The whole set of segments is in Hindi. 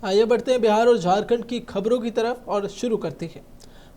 आइए बढ़ते हैं बिहार और झारखंड की खबरों की तरफ और शुरू करते हैं।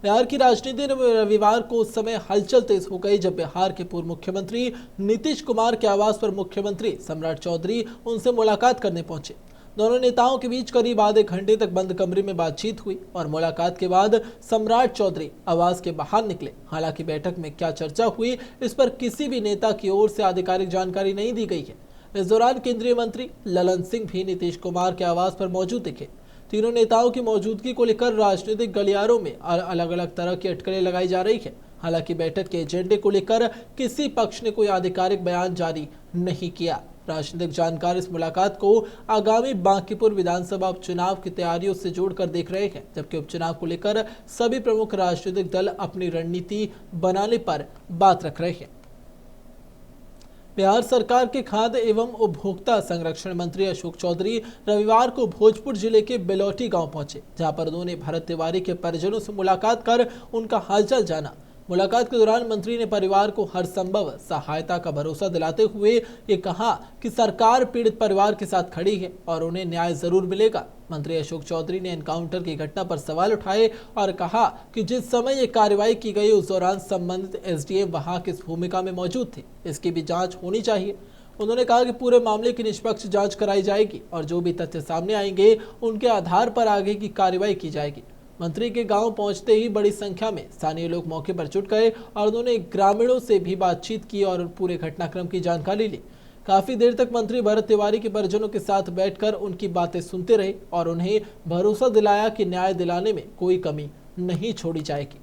बिहार की राजनीति में रविवार को उस समय हलचल तेज हो गई जब बिहार के पूर्व मुख्यमंत्री नीतीश कुमार के आवास पर मुख्यमंत्री सम्राट चौधरी उनसे मुलाकात करने पहुंचे। दोनों नेताओं के बीच करीब आधे घंटे तक बंद कमरे में बातचीत हुई और मुलाकात के बाद सम्राट चौधरी आवास के बाहर निकले। हालांकि बैठक में क्या चर्चा हुई इस पर किसी भी नेता की ओर से आधिकारिक जानकारी नहीं दी गई है। इस दौरान केंद्रीय मंत्री ललन सिंह भी नीतीश कुमार के आवास पर मौजूद दिखे। तीनों नेताओं की मौजूदगी को लेकर राजनीतिक गलियारों में अलग अलग तरह की अटकलें लगाई जा रही है। हालांकि बैठक के एजेंडे को लेकर किसी पक्ष ने कोई आधिकारिक बयान जारी नहीं किया। राजनीतिक जानकार इस मुलाकात को आगामी बांकीपुर विधानसभा उपचुनाव की तैयारियों से जोड़कर देख रहे हैं, जबकि उपचुनाव को लेकर सभी प्रमुख राजनीतिक दल अपनी रणनीति बनाने पर बात रख रहे हैं। बिहार सरकार के खाद्य एवं उपभोक्ता संरक्षण मंत्री अशोक चौधरी रविवार को भोजपुर जिले के बेलौटी गांव पहुंचे, जहां पर उन्होंने भरत तिवारी के परिजनों से मुलाकात कर उनका हालचाल जाना। मुलाकात के दौरान मंत्री ने परिवार को हर संभव सहायता का भरोसा दिलाते हुए ये कहा कि सरकार पीड़ित परिवार के साथ खड़ी है और उन्हें न्याय जरूर मिलेगा। मंत्री अशोक चौधरी ने एनकाउंटर की घटना पर सवाल उठाए और कहा कि जिस समय ये कार्रवाई की गई उस दौरान संबंधित एसडीएम वहां किस भूमिका में मौजूद थे, इसकी भी जांच होनी चाहिए। उन्होंने कहा कि पूरे मामले की निष्पक्ष जांच कराई जाएगी और जो भी तथ्य सामने आएंगे उनके आधार पर आगे की कार्रवाई की जाएगी। मंत्री के गांव पहुंचते ही बड़ी संख्या में स्थानीय लोग मौके पर जुट गए और उन्होंने ग्रामीणों से भी बातचीत की और पूरे घटनाक्रम की जानकारी ली। काफी देर तक मंत्री भरत तिवारी के परिजनों के साथ बैठकर उनकी बातें सुनते रहे और उन्हें भरोसा दिलाया कि न्याय दिलाने में कोई कमी नहीं छोड़ी जाएगी।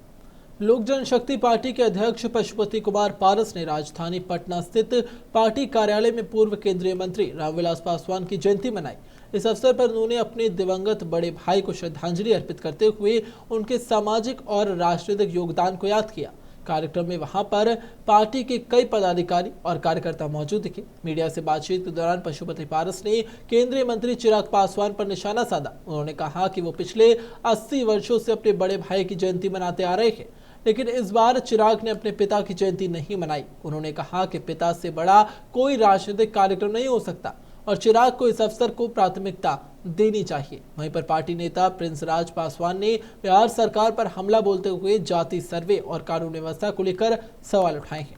लोक जनशक्ति पार्टी के अध्यक्ष पशुपति कुमार पारस ने राजधानी पटना स्थित पार्टी कार्यालय में पूर्व केंद्रीय मंत्री रामविलास पासवान की जयंती मनाई। इस अवसर पर उन्होंने अपने दिवंगत बड़े भाई को श्रद्धांजलि अर्पित करते हुए उनके सामाजिक और राजनीतिक योगदान को याद किया। कार्यक्रम में वहां पर पार्टी के कई पदाधिकारी और कार्यकर्ता मौजूद थे। मीडिया से बातचीत के दौरान पशुपति पारस ने केंद्रीय मंत्री चिराग पासवान पर निशाना साधा। उन्होंने कहा कि वो पिछले 80 वर्षों से अपने बड़े भाई की जयंती मनाते आ रहे हैं, लेकिन इस बार चिराग ने अपने पिता की जयंती नहीं मनाई। उन्होंने कहा कि पिता से बड़ा कोई राजनीतिक कार्यक्रम नहीं हो सकता और चिराग को इस अवसर को प्राथमिकता देनी चाहिए। वहीं पर पार्टी नेता प्रिंस राज पासवान ने बिहार सरकार पर हमला बोलते हुए जाति सर्वे और कानून व्यवस्था को लेकर सवाल उठाए हैं।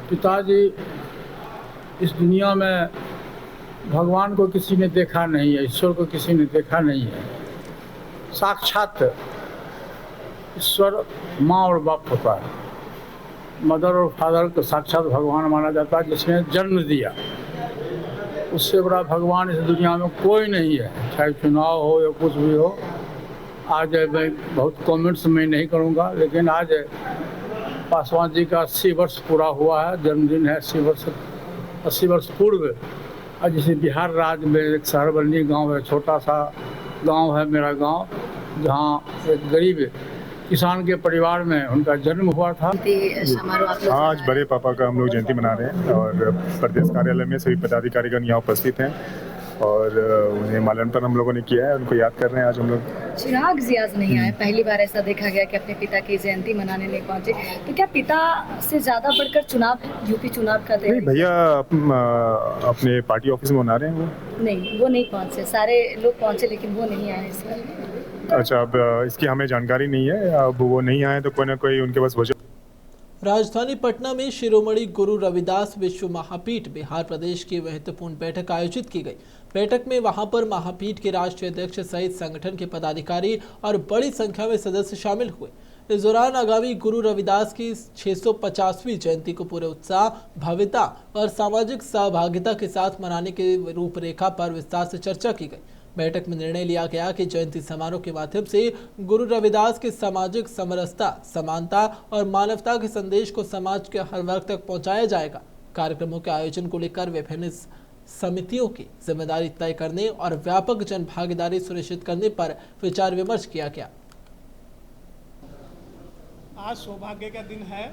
पिताजी इस दुनिया में भगवान को किसी ने देखा नहीं है, ईश्वर को किसी ने देखा नहीं है। साक्षात ईश्वर माँ और बाप होता है। मदर और फादर को साक्षात भगवान माना जाता है, जिसने जन्म दिया। उससे बड़ा भगवान इस दुनिया में कोई नहीं है, चाहे चुनाव हो या कुछ भी हो। आज मैं बहुत कमेंट्स में नहीं करूँगा, लेकिन आज पासवान जी का 80 वर्ष पूरा हुआ है, जन्मदिन है। 80 वर्ष पूर्व और जैसे बिहार राज्य में एक सरबल्ली गांव है, छोटा सा गांव है मेरा गांव, जहां एक गरीब किसान के परिवार में उनका जन्म हुआ था। आज बड़े पापा का हम लोग जयंती मना रहे हैं और प्रदेश कार्यालय में सभी पदाधिकारीगण यहाँ उपस्थित हैं और उन्हें माल्यार्पण हम लोगों ने किया है, उनको याद कर रहे हैं। आज हम लोग चिराग जी आज नहीं आए, पहली बार ऐसा देखा गया कि अपने पिता की जयंती मनाने नहीं पहुंचे। तो क्या पिता से ज्यादा बढ़कर चुनाव, यूपी चुनाव का नहीं भैया अपने पार्टी ऑफिस में मना रहे हैं। वो नहीं पहुंचे, सारे लोग पहुंचे लेकिन वो नहीं आए इस बार। अच्छा, अब इसकी हमें जानकारी नहीं है, अब वो नहीं आए तो कोई ना कोई उनके पास वजह। राजधानी पटना में शिरोमणि गुरु रविदास विश्व महापीठ बिहार प्रदेश की महत्वपूर्ण बैठक आयोजित की गई। बैठक में वहां पर महापीठ के राष्ट्रीय अध्यक्ष सहित संगठन के पदाधिकारी और बड़ी संख्या में सदस्य शामिल हुए। इस दौरान आगामी गुरु रविदास की 650वीं जयंती को पूरे उत्साह, भव्यता और सामाजिक सहभागिता के साथ मनाने की रूपरेखा पर विस्तार से चर्चा की गई। बैठक में निर्णय लिया गया कि जयंती समारोह के माध्यम से गुरु रविदास के सामाजिक समरसता, समानता और मानवता के संदेश को समाज के हर वर्ग तक पहुंचाया जाएगा। कार्यक्रमों के आयोजन को लेकर विभिन्न समितियों की जिम्मेदारी तय करने और व्यापक जन भागीदारी सुनिश्चित करने पर विचार विमर्श किया गया। आज सौभाग्य का दिन है।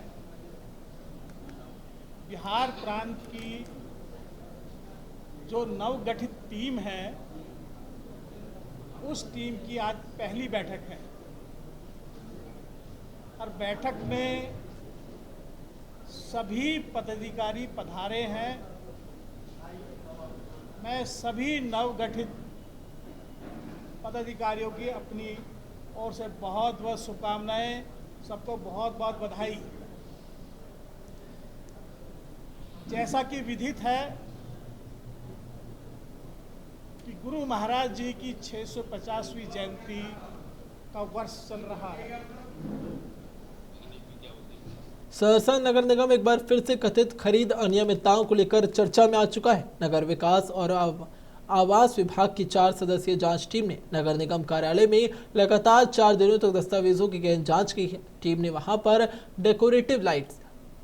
बिहार प्रांत की जो नवगठित टीम है, उस टीम की आज पहली बैठक है और बैठक में सभी पदाधिकारी पधारे हैं। मैं सभी नवगठित पदाधिकारियों की अपनी ओर से बहुत बहुत शुभकामनाएं, सबको बहुत बहुत बधाई। जैसा कि विदित है कि गुरु महाराज जी की 650वीं जयंती का वर्ष चल रहा है। सहरसा नगर निगम एक बार फिर से कथित खरीद अनियमितताओं को लेकर चर्चा में आ चुका है। नगर विकास और आवास विभाग की 4 सदस्यीय जांच टीम ने नगर निगम कार्यालय में लगातार 4 दिनों तक दस्तावेजों की गहन जांच की है। टीम ने वहां पर decorative lights,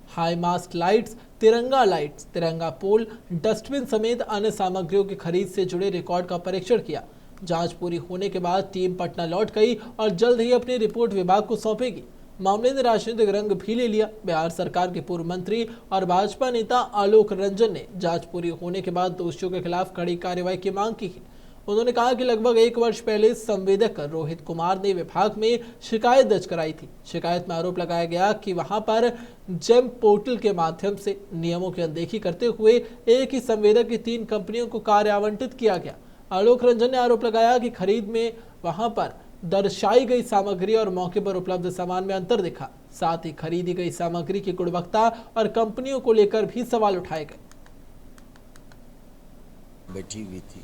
high mast lights, तिरंगा लाइट्स, तिरंगा पोल, डस्टबिन समेत अन्य सामग्रियों की खरीद से जुड़े रिकॉर्ड का परीक्षण किया। जांच पूरी होने के बाद टीम पटना लौट गई और जल्द ही अपनी रिपोर्ट विभाग को सौंपेगी। मामले ने राजनीतिक रंग भी ले लिया। बिहार सरकार के पूर्व मंत्री और भाजपा नेता आलोक रंजन ने जांच पूरी होने के बाद दोषियों के खिलाफ कड़ी कार्रवाई की मांग की है। उन्होंने कहा कि लगभग 1 वर्ष पहले संवेदक रोहित कुमार ने विभाग में शिकायत दर्ज कराई थी। शिकायत में आरोप लगाया गया कि वहां पर जेम पोर्टल के माध्यम से नियमों की अनदेखी करते हुए एक ही संवेदक की 3 कंपनियों को कार्य आवंटित किया गया। आलोक रंजन ने आरोप लगाया कि खरीद में वहां पर दर्शाई गई सामग्री और मौके पर उपलब्ध सामान में अंतर दिखा। साथ ही खरीदी गई सामग्री की गुणवत्ता और कंपनियों को लेकर भी सवाल उठाए गए। बैठी हुई थी,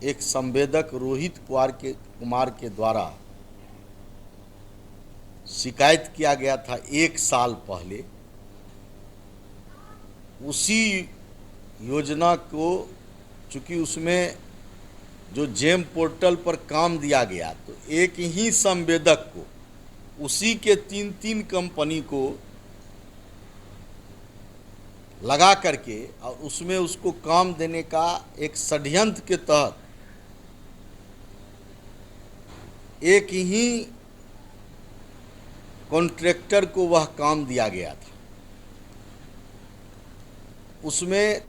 एक संवेदक रोहित कुमार के द्वारा शिकायत किया गया था 1 साल पहले। उसी योजना को, चूंकि उसमें जो जेम पोर्टल पर काम दिया गया, तो एक ही संवेदक को उसी के 3 कंपनी को लगा करके और उसमें उसको काम देने का एक षड्यंत्र के तहत एक ही कॉन्ट्रैक्टर को वह काम दिया गया था। उसमें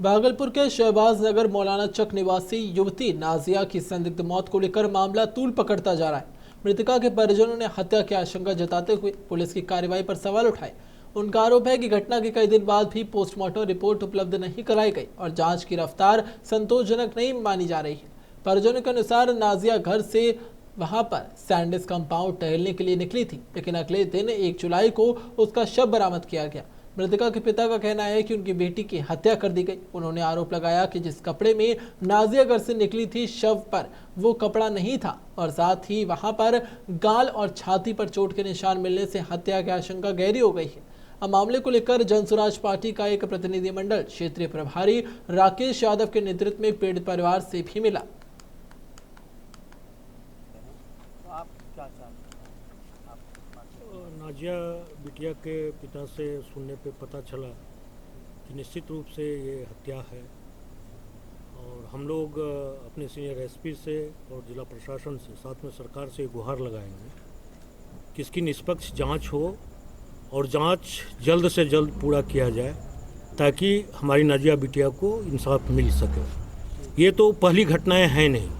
भागलपुर के शहबाज नगर मौलाना चक निवासी युवती नाजिया की संदिग्ध मौत को लेकर मामला तूल पकड़ता जा रहा है। मृतका के परिजनों ने हत्या की आशंका जताते हुए पुलिस की कार्रवाई पर सवाल उठाए। उनका आरोप है कि घटना के कई दिन बाद भी पोस्टमार्टम रिपोर्ट उपलब्ध नहीं कराई गई और जांच की रफ्तार संतोषजनक नहीं मानी जा रही है। परिजनों के अनुसार नाजिया घर से वहां पर सैंडिस कंपाउंड टहलने के लिए निकली थी, लेकिन अगले दिन 1 जुलाई को उसका शव बरामद किया गया। मृतका के पिता का कहना है कि उनकी बेटी की हत्या कर दी गई। उन्होंने आरोप लगाया कि जिस कपड़े में नाजिया घर से निकली थी, शव पर वो कपड़ा नहीं था और साथ ही वहां पर गाल और छाती पर चोट के निशान मिलने से हत्या की आशंका गहरी हो गई है। अब मामले को लेकर जनसुराज पार्टी का एक प्रतिनिधिमंडल क्षेत्रीय प्रभारी राकेश यादव के नेतृत्व में पीड़ित परिवार से भी मिला। नाजिया बिटिया के पिता से सुनने पे पता चला कि निश्चित रूप से ये हत्या है और हम लोग अपने सीनियर एसपी से और जिला प्रशासन से, साथ में सरकार से गुहार लगाएंगे कि इसकी निष्पक्ष जांच हो और जांच जल्द से जल्द पूरा किया जाए ताकि हमारी नाजिया बिटिया को इंसाफ मिल सके। ये तो पहली घटनाएं हैं नहीं,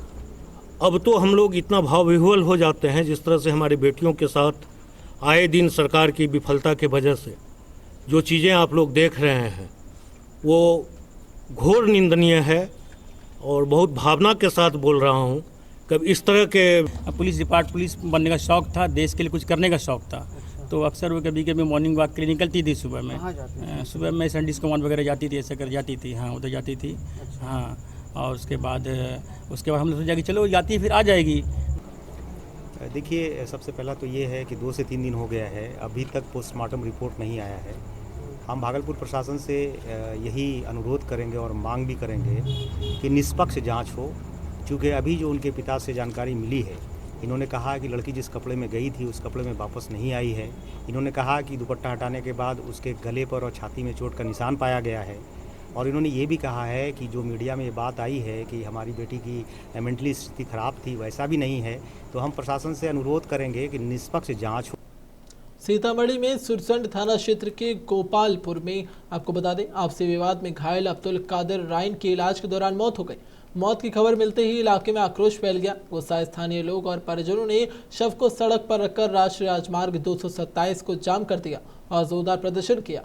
अब तो हम लोग इतना भाव विह्वल हो जाते हैं जिस तरह से हमारी बेटियों के साथ आए दिन सरकार की विफलता के वजह से जो चीज़ें आप लोग देख रहे हैं वो घोर निंदनीय है और बहुत भावना के साथ बोल रहा हूँ। कब इस तरह के पुलिस बनने का शौक़ था, देश के लिए कुछ करने का शौक़ था, तो अक्सर वो कभी कभी मॉर्निंग वॉक के लिए निकलती थी सुबह में। सुबह में सैंडिस कमांड वगैरह जाती थी, ऐसे कर जाती थी। हाँ, उधर जाती थी। हाँ, और उसके बाद हम लोग सोचा कि चलो जाती फिर आ जाएगी। देखिए, सबसे पहला तो ये है कि 2 से 3 दिन हो गया है, अभी तक पोस्टमार्टम रिपोर्ट नहीं आया है। हम भागलपुर प्रशासन से यही अनुरोध करेंगे और मांग भी करेंगे कि निष्पक्ष जांच हो, क्योंकि अभी जो उनके पिता से जानकारी मिली है, इन्होंने कहा कि लड़की जिस कपड़े में गई थी उस कपड़े में वापस नहीं आई है। इन्होंने कहा कि दुपट्टा हटाने के बाद उसके गले पर और छाती में चोट का निशान पाया गया है और इन्होंने ये भी कहा है कि जो मीडिया में ये बात आई है कि हमारी बेटी की मेंटली स्थिति खराब थी, वैसा भी नहीं है। तो हम प्रशासन से अनुरोध करेंगे कि निष्पक्ष जांच हो। सीतामढ़ी में सुरसंड थाना क्षेत्र के गोपालपुर में आपको बता दें, आपसी विवाद में घायल अब्दुल कादिर राइन की इलाज के दौरान मौत हो गई। मौत की खबर मिलते ही इलाके में आक्रोश फैल गया। गुस्साए स्थानीय लोग और परिजनों ने शव को सड़क पर रखकर राष्ट्रीय राजमार्ग 227 को जाम कर दिया और जोरदार प्रदर्शन किया।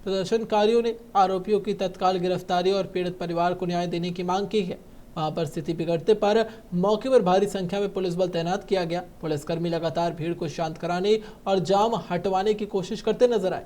प्रदर्शनकारियों ने आरोपियों की तत्काल गिरफ्तारी और पीड़ित परिवार को न्याय देने की मांग की है। वहां पर स्थिति बिगड़ते पर मौके पर भारी संख्या में पुलिस बल तैनात किया गया। पुलिसकर्मी लगातार भीड़ को शांत कराने और जाम हटवाने की कोशिश करते नजर आए।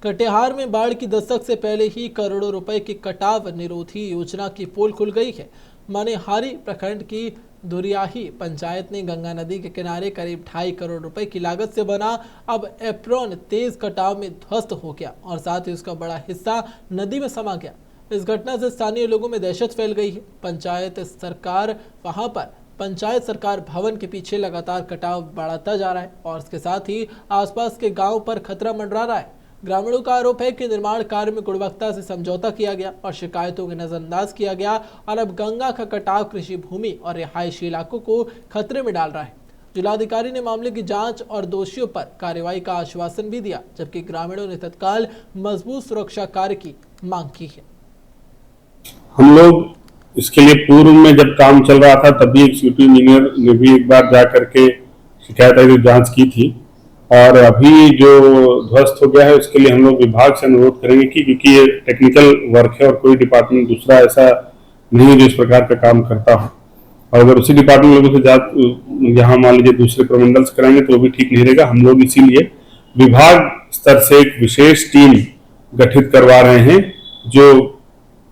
कटिहार में बाढ़ की दस्तक से पहले ही करोड़ों रुपए की कटाव निरोधी योजना की पोल खुल गई है। मनिहारी प्रखंड की दुरियाही पंचायत ने गंगा नदी के किनारे करीब 2.5 करोड़ रुपए की लागत से बना अब एप्रोन तेज कटाव में ध्वस्त हो गया और साथ ही उसका बड़ा हिस्सा नदी में समा गया। इस घटना से स्थानीय लोगों में दहशत फैल गई है। पंचायत सरकार भवन के पीछे लगातार कटाव बढ़ाता जा रहा है और इसके साथ ही आसपास के गांव पर खतरा मंडरा रहा है। ग्रामीणों का आरोप है कि निर्माण कार्य में गुणवत्ता से समझौता किया गया और शिकायतों को नजरअंदाज किया गया और अब गंगा का कटाव कृषि भूमि और रिहायशी इलाकों को खतरे में डाल रहा है। जिलाधिकारी ने मामले की जांच और दोषियों पर कार्रवाई का आश्वासन भी दिया, जबकि ग्रामीणों ने तत्काल मजबूत सुरक्षा कार्य की मांग की है। हम लोग इसके लिए पूर्व में जब काम चल रहा था तब भी एक्जीक्यूटिव इंजीनियर ने भी एक बार जा करके शिकायत जांच की थी और अभी जो ध्वस्त हो गया है उसके लिए हम लोग विभाग से अनुरोध करेंगे कि क्योंकि ये टेक्निकल वर्क है और कोई डिपार्टमेंट दूसरा ऐसा नहीं है जो इस प्रकार का काम करता हो, और अगर उसी डिपार्टमेंट लोगों से जांच यहाँ मान लीजिए दूसरे प्रमंडल से कराएंगे तो वो भी ठीक नहीं रहेगा। हम लोग इसीलिए विभाग स्तर से एक विशेष टीम गठित करवा रहे हैं जो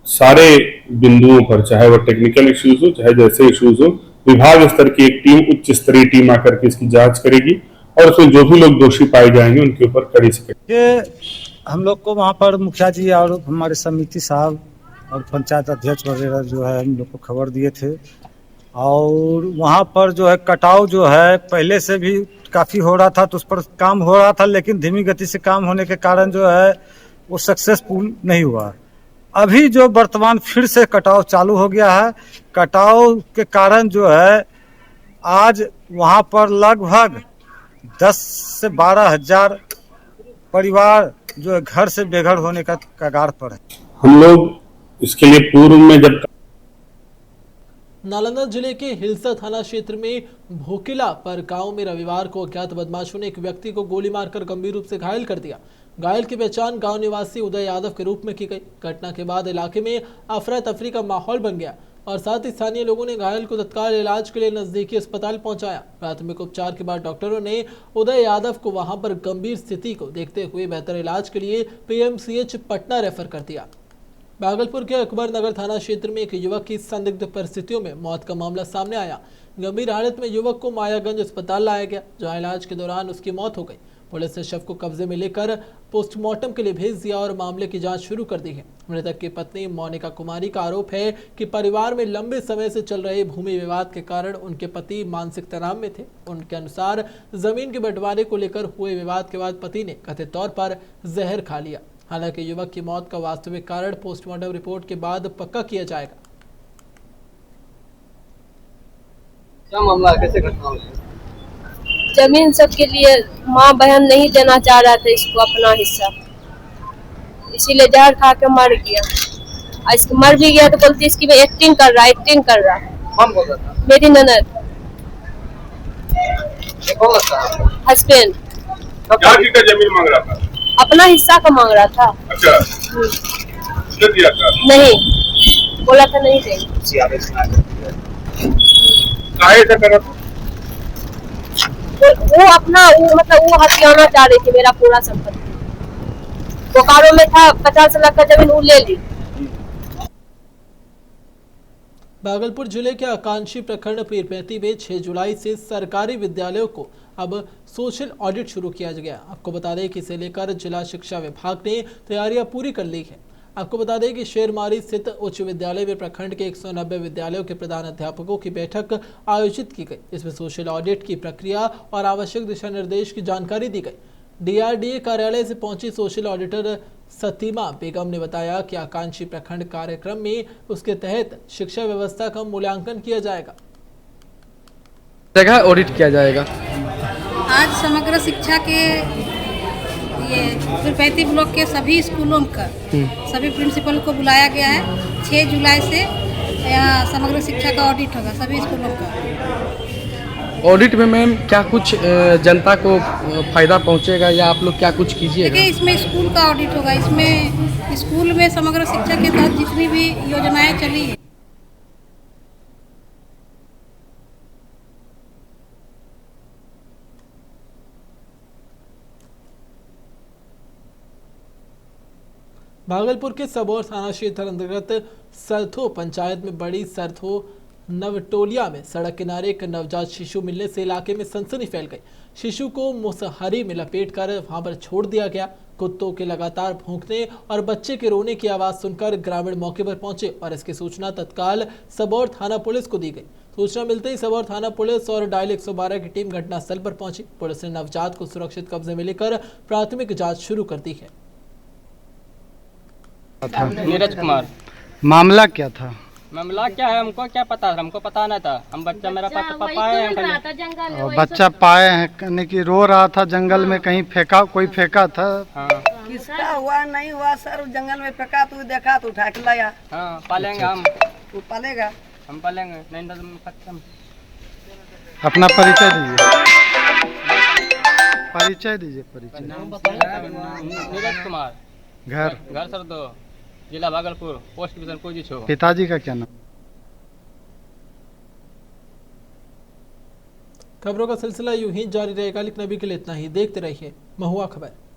सारे बिंदुओं पर, चाहे वो टेक्निकल इश्यूज हो चाहे जैसे इश्यूज हो, विभाग स्तर की एक टीम, उच्च स्तरीय टीम आकर के इसकी जांच करेगी और उसमें जो भी लोग दोषी पाए जाएंगे उनके ऊपर कड़ी से हम लोग को वहाँ पर मुखिया जी और हमारे समिति साहब और पंचायत अध्यक्ष वगैरह जो है हम लोग को खबर दिए थे और वहाँ पर जो है कटाव जो है पहले से भी काफ़ी हो रहा था तो उस पर काम हो रहा था, लेकिन धीमी गति से काम होने के कारण जो है वो सक्सेसफुल नहीं हुआ। अभी जो वर्तमान फिर से कटाव चालू हो गया है, कटाव के कारण जो है आज वहाँ पर लगभग 10 से 12 हजार परिवार जो है घर से बेघर होने का कगार पर है। हम लोग इसके लिए पूर्व में जब नालंदा जिले के हिलसा थाना क्षेत्र में भोकिला पर गांव में रविवार को अज्ञात बदमाशों ने एक व्यक्ति को गोली मारकर गंभीर रूप से घायल कर दिया। घायल की पहचान गांव निवासी उदय यादव के रूप में की गई। घटना के बाद इलाके में अफरा तफरी का माहौल बन गया और साथ ही स्थानीय लोगों ने घायल को तत्काल इलाज के लिए नजदीकी अस्पताल पहुंचाया। प्राथमिक उपचार के बाद डॉक्टरों ने उदय यादव को वहां पर गंभीर स्थिति को देखते हुए बेहतर इलाज के लिए पीएमसीएच पटना रेफर कर दिया। भागलपुर के अकबर नगर थाना क्षेत्र में एक युवक की संदिग्ध परिस्थितियों में मौत का मामला सामने आया। गंभीर हालत में युवक को मायागंज अस्पताल लाया गया, जहां इलाज के दौरान उसकी मौत हो गई। पुलिस ने शव को कब्जे में लेकर पोस्टमार्टम के लिए भेज दिया और मामले की जांच शुरू कर दी है। मृतक की पत्नी मोनिका कुमारी का आरोप है कि परिवार में लंबे समय से चल रहे भूमि विवाद के कारण उनके पति मानसिक तनाव में थे। उनके अनुसार जमीन के बंटवारे को लेकर हुए विवाद के बाद पति ने कथित तौर पर जहर खा लिया। हालांकि युवक की मौत का वास्तविक कारण पोस्टमार्टम रिपोर्ट के बाद पक्का किया जाएगा। क्या मामला है, कैसे घटना हुई? जमीन सबके लिए माँ बहन नहीं देना चाह रहा था इसको अपना हिस्सा, इसीलिए जहर खा के मर गया। इसको मर भी गया तो बोलती इसकी एक्टिंग कर रहा। कौन बोल रहा था? मेरी ननद कौन लगता है? हस्बैंड। क्या चीज का जमीन मांग रहा था? अपना हिस्सा का मांग रहा था। अच्छा, उसने दिया था? नहीं, बोला था नहीं देंगे। काहे से करा था? वो अपना वो हथियाना चाह रही थी मेरा पूरा संपत्ति। बोकारो में था 50 लाख का जमीन वो ले ली। भागलपुर जिले के आकांक्षी प्रखंड पीरपैंती में 6 जुलाई से सरकारी विद्यालयों को अब सोशल ऑडिट शुरू किया गया। आपको बता दें कि इसे लेकर जिला शिक्षा विभाग ने तैयारियां पूरी कर ली है। आपको बता दें कि शेरमारी स्थित उच्च विद्यालय में प्रखंड के 190 विद्यालयों के प्रधान अध्यापकों की बैठक आयोजित की गई। इसमें सोशल ऑडिट की प्रक्रिया और आवश्यक दिशा निर्देश की जानकारी दी गई। डीआरडीए कार्यालय से पहुंची सोशल ऑडिटर सतीमा बेगम ने बताया कि आकांक्षी प्रखंड कार्यक्रम में उसके तहत शिक्षा व्यवस्था का मूल्यांकन किया जाएगा। जगह ऑडिट किया जाएगा। आज समग्र शिक्षा के ये त्रिपैती ब्लॉक के सभी स्कूलों का सभी प्रिंसिपल को बुलाया गया है। 6 जुलाई से यहाँ समग्र शिक्षा का ऑडिट होगा सभी स्कूलों का। ऑडिट में मैम क्या कुछ जनता को फायदा पहुंचेगा या आप लोग क्या कुछ कीजिएगा? देखिए, इसमें स्कूल का ऑडिट होगा। इसमें स्कूल में समग्र शिक्षा के तहत जितनी भी योजनाएं चली है भागलपुर के सबौर थाना क्षेत्र अंतर्गत सरथो पंचायत में बड़ी सरथो नवटोलिया में सड़क किनारे एक नवजात शिशु मिलने से इलाके में सनसनी फैल गई। शिशु को मुसहरी में लपेटकर वहां पर छोड़ दिया गया। कुत्तों के लगातार भौंकने और बच्चे के रोने की आवाज सुनकर ग्रामीण मौके पर पहुंचे और इसकी सूचना तत्काल सबौर थाना पुलिस को दी गई। सूचना मिलते ही सबौर थाना पुलिस और डायल 112 की टीम घटनास्थल पर पहुंची। पुलिस ने नवजात को सुरक्षित कब्जे में लेकर प्राथमिक जाँच शुरू कर दी है। नीरज कुमार। मामला क्या था? मामला क्या है हमको क्या पता, हमको पता नहीं था। हम बच्चा मेरा पाए हैं, और बच्चा पाए हैं कहने की रो रहा था जंगल में, कहीं फेंका, कोई फेंका था? हाँ। किसका हुआ नहीं हुआ सर, जंगल में फेंका तो देखा तो उठा के लाया। हाँ, पालेंगे हम। तू पालेगा? हम पालेंगे, नहीं तो खत्म। अपना परिचय दीजिए। परिचय दीजिए। परिचय। नीरज कुमार। घर सर दो, जिला भागलपुर, पोस्ट डिवीजन कोई छो। पिताजी का क्या नाम? खबरों का सिलसिला यूं ही जारी रहेगा, लेकिन अभी के लिए इतना ही। देखते रहिए महुआ खबर।